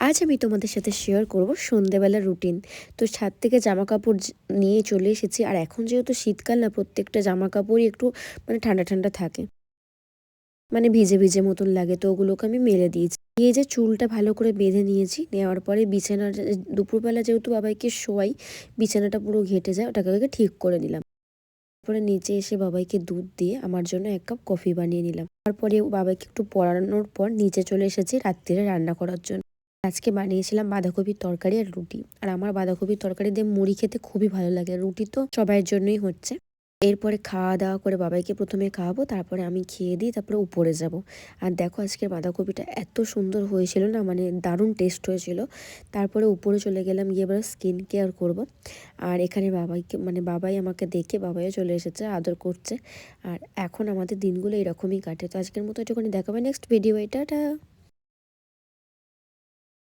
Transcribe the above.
আজ আমি তোমাদের সাথে শেয়ার করব সন্ধ্যেবেলার রুটিন। তো ছাদ থেকে জামা কাপড় নিয়ে চলে এসেছি, আর এখন যেহেতু শীতকাল না, প্রত্যেকটা জামা কাপড়ই একটু ঠান্ডা ঠান্ডা থাকে, ভিজে ভিজে মতন লাগে। তো ওগুলোকে আমি মেলে দিয়েছি। দিয়ে যে চুলটা ভালো করে বেঁধে নিয়েছি, নেওয়ার পরে বিছানার দুপুরবেলা যেহেতু বাবাইকে শোয়াই, বিছানাটা পুরো ঘেটে যায়, ওটাকে ঠিক করে দিলাম। তারপরে নিচে এসে বাবাইকে দুধ দিয়ে আমার জন্য 1 কাপ কফি বানিয়ে নিলাম। তারপরে বাবাইকে একটু পড়ানোর পর নিচে চলে এসেছি রাত্রিরে রান্না করার জন্য। আজকে বানিয়েছিলাম বাঁধাকপির তরকারি আর রুটি। আর আমার বাঁধাকপির তরকারি দিয়ে মুড়ি খেতে খুবই ভালো লাগে। রুটি তো সবাইয়ের জন্যই হচ্ছে। এরপরে খাওয়া দাওয়া করে বাবাইকে প্রথমে খাওয়াবো, তারপরে আমি খেয়ে দিই, তারপরে উপরে যাব। আর দেখো আজকের বাঁধাকপিটা এত সুন্দর হয়েছিল না, দারুণ টেস্ট হয়েছিল। তারপরে উপরে চলে গেলাম, গিয়ে এবার স্কিন কেয়ার করব। আর এখানে বাবাইকে বাবাই আমাকে দেখে বাবাইও চলে এসেছে, আদর করছে। আর এখন আমাদের দিনগুলো এরকমই কাটে। তো আজকের মতো এটুকুনি, দেখাবে নেক্সট ভিডিও। এটা